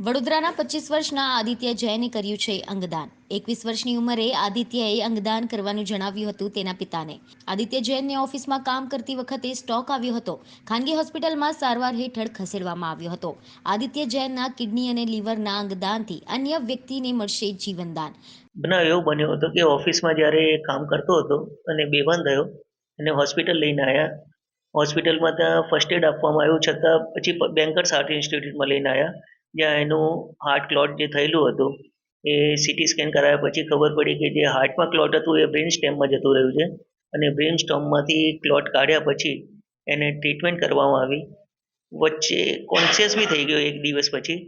વડોદરાના 25 વર્ષના આદિત્ય જૈને કર્યું છે અંગદાન. 21 વર્ષની ઉંમરે આદિત્યએ અંગદાન કરવાનું જણાવ્યું હતું તેના પિતાને. આદિત્ય જૈનને ઓફિસમાં કામ કરતી વખતે સ્ટોક આવ્યો હતો. ખાનગી હોસ્પિટલમાં સારવાર હેઠળ ખસેડવામાં આવ્યો હતો. આદિત્ય જૈનના કિડની અને લીવરના અંગદાનથી અન્ય વ્યક્તિને મળશે જીવનદાન. બનાવ એવો બન્યો હતો કે ઓફિસમાં જ્યારે કામ કરતો હતો અને બેભાન થયો અને હોસ્પિટલ લઈને આવ્યા. હોસ્પિટલમાં ત્યાં ફર્સ્ટ એડ આપવામાં આવ્યું, છતાં પછી બેન્કર્સ હાર્ટ ઇન્સ્ટિટ્યૂટમાં લઈને આવ્યા, જ્યાં એનું હાર્ટ ક્લોટ જે થયેલું હતું એ સીટી સ્કેન કરાવ્યા પછી ખબર પડી કે જે હાર્ટમાં ક્લોટ હતું એ બ્રેઇન સ્ટેમમાં જતું રહ્યું છે. અને બ્રેઇન સ્ટેમમાંથી ક્લોટ કાઢ્યા પછી એને ટ્રીટમેન્ટ કરવામાં આવી. વચ્ચે કોન્શિયસ બી થઈ ગયો એક દિવસ પછી,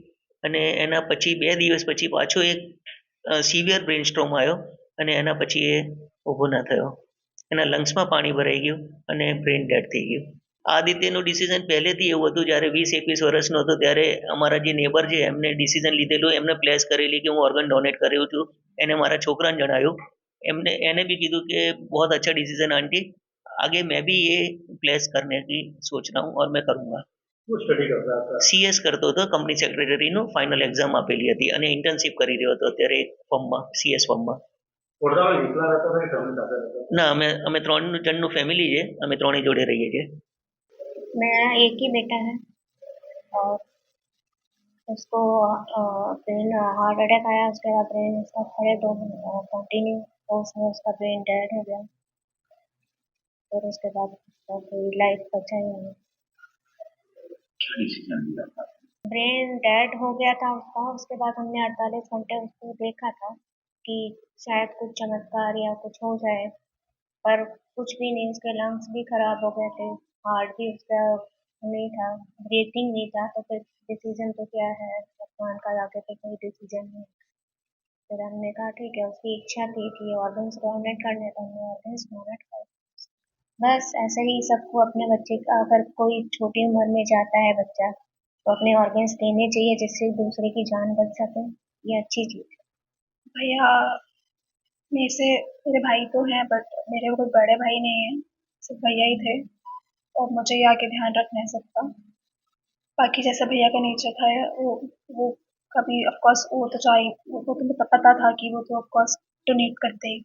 અને એના પછી 2 દિવસ પછી પાછો એક સિવિયર બ્રેઇન સ્ટ્રોમ આવ્યો અને એના પછી એ ઊભો ના થયો. એના લંગ્સમાં પાણી ભરાઈ ગયું અને બ્રેઇન ડેડ થઈ ગયું. આદિત્યનું ડિસિઝન પહેલેથી એવું હતું, જ્યારે 20-21 વર્ષનો હતો ત્યારે અમારા જે નેબર છે એમને ડિસિઝન લીધેલું, એમને પ્લેસ કરેલી કે હું ઓર્ગન ડોનેટ કર્યું છું. એને મારા છોકરાને જણાવ્યું, એને भी કીધું कि बहुत अच्छा डिसीजन आंटी, आगे मैं भी ये प्लेस करने की सोच रहा हूँ और मैं करूँगा. શું સ્ટડી કરતા હતા? CS કરતો હતો, કંપની સેક્રેટરીનું ફાઇનલ એક્ઝામ આપેલી હતી અને ઇન્ટર્નશિપ કરી રહ્યો હતો અત્યારે એક ફર્મમાં, CS ફર્મમાં. વડોદરામાં એકલા રહેતા હતા કે ફેમિલી સાથે રહેતા હતા? ના, અમે 3 જણનું ફેમિલી છે, અમે 3 જોડે રહીએ છીએ. मेरा एक ही बेटा है और उसको ब्रेन हार्ट अटैक आया, उसके बाद ब्रेन उसका खड़े 2 कंटिन्यू तो उसमें उसका ब्रेन डेड हो गया। फिर उसके बाद उसका कोई लाइफ बचा ही नहीं। क्या डिसीजन लिया था? ब्रेन डेड हो गया था उसका। उसके बाद हमने 48 घंटे उसको देखा था कि शायद कुछ चमत्कार या कुछ हो जाए, पर कुछ भी नहीं। उसके लंग्स भी खराब हो गए थे, हार्ट भी उसका नहीं था, ब्रीथिंग नहीं था। तो फिर डिसीजन तो क्या है, भगवान का आगे पे कोई डिसीजन नहीं। फिर हमने कहा ठीक है, उसकी इच्छा थी कि ऑर्गन्स डोनेट करने, तो हमने ऑर्गन्स डोनेट कर। बस ऐसे ही सबको अपने बच्चे का, अगर कोई छोटी उम्र में जाता है बच्चा, तो अपने ऑर्गन्स देने चाहिए जिससे दूसरे की जान बच सके। ये अच्छी चीज़ है। भैया मेरे से, मेरे भाई तो हैं बट मेरे कोई बड़े भाई नहीं है, सिर्फ भैया ही थे और मुझे ये आके ध्यान रखना है सबका। बाकी जैसा भैया का नेचर था वो कभी ऑफकोर्स वो तो चाहिए, वो तो मुझे पता था कि वो तो ऑफकोर्स डोनेट करते ही,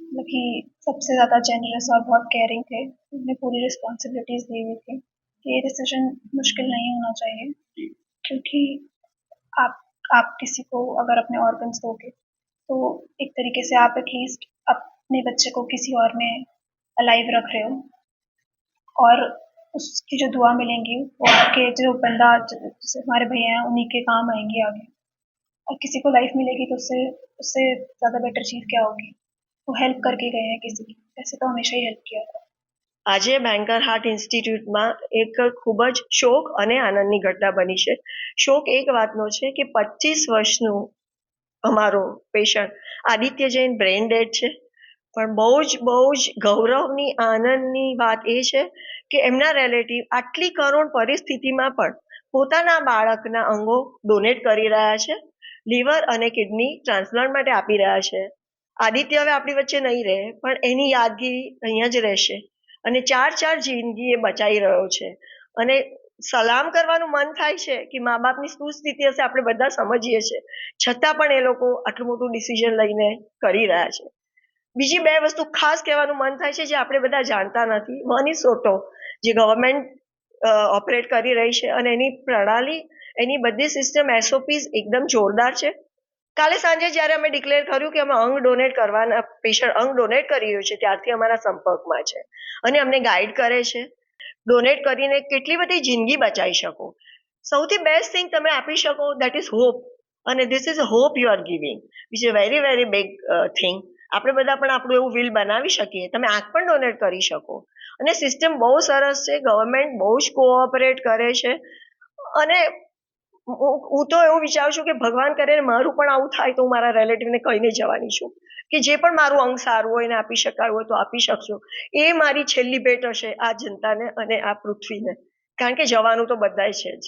मतलब कि सबसे ज़्यादा जेनरस और बहुत केयरिंग थे। उन्हें पूरी रिस्पॉन्सिबिलिटीज़ दी हुई थी। ये डिसीजन मुश्किल नहीं होना चाहिए, क्योंकि आप किसी को अगर अपने ऑर्गन्स दोगे तो एक तरीके से आप एटलीस्ट अपने बच्चे को किसी और में अलाइव रख रहे हो, और उसकी जो दुआ मिलेंगी वो आपके जो बंदा जैसे हमारे भैया हैं उन्हीं के काम आएंगी आगे। और किसी को लाइफ मिलेगी तो उससे उससे ज़्यादा बेटर चीज़ क्या होगी। वो हेल्प करके गए हैं किसी की, वैसे तो हमेशा ही हेल्प किया था। આજે બેન્કર હાર્ટ ઇન્સ્ટિટ્યૂટમાં એક ખૂબ જ શોક અને આનંદની ઘટના બની છે. શોક એક વાતનો છે કે 25 વર્ષનું અમારો patient Aditya Jain brain dead છે, પણ બહુ જ ગૌરવની આનંદની વાત એ છે કે એમના રિલેટિવ આટલી કરુણ પરિસ્થિતિમાં પણ પોતાના બાળકના અંગો ડોનેટ કરી રહ્યા છે, લીવર અને કિડની ટ્રાન્સપ્લાન્ટ માટે આપી રહ્યા છે. આદિત્ય હવે આપણી વચ્ચે નહીં રહે, પણ એની યાદગીરી અહીંયા જ રહેશે અને 4 જિંદગી એ બચાવી રહ્યો છે. અને સલામ કરવાનું મન થાય છે કે મા બાપની શું સ્થિતિ હશે આપણે બધા સમજીએ છીએ, છતાં પણ એ લોકો આટલું મોટું ડિસિઝન લઈને કરી રહ્યા છે. બીજી 2 વસ્તુ ખાસ કહેવાનું મન થાય છે જે આપણે બધા જાણતા નથી. વન ઇઝ સોટો, જે ગવર્મેન્ટ ઓપરેટ કરી રહી છે અને એની પ્રણાલી, એની બધી સિસ્ટમ SOPs એકદમ જોરદાર છે. કાલે સાંજે જ્યારે અમે ડિક્લેર કર્યું કે અમે અંગ ડોનેટ કરવાના, પેશન્ટ અંગ ડોનેટ કરી રહ્યો છે, ત્યારથી અમારા સંપર્કમાં છે અને અમને ગાઈડ કરે છે. ડોનેટ કરીને કેટલી બધી જિંદગી બચાવી શકો. સૌથી બેસ્ટ થિંગ તમે આપી શકો દેટ ઇઝ હોપ, અને this is hope you are giving, which is very very big thing. આપણે બધા પણ આપણું એવું વિલ બનાવી શકીએ. તમે આંખ પણ ડોનેટ કરી શકો અને સિસ્ટમ બહુ સરસ છે. ગવર્મેન્ટ બહુ જ કોઓપરેટ કરે છે અને હું તો એવું વિચારું છું કે ભગવાન કરે મારું પણ આવું થાય તો હું મારા રિલેટિવને કહીને જવાની છું કે જે પણ મારું અંગ સારું હોય ને આપી શકાયું હોય તો આપી શકશો. એ મારી છેલ્લી ભેટ હશે આ જનતાને અને આ પૃથ્વીને, કારણ કે જવાનું તો બધાય છે જ.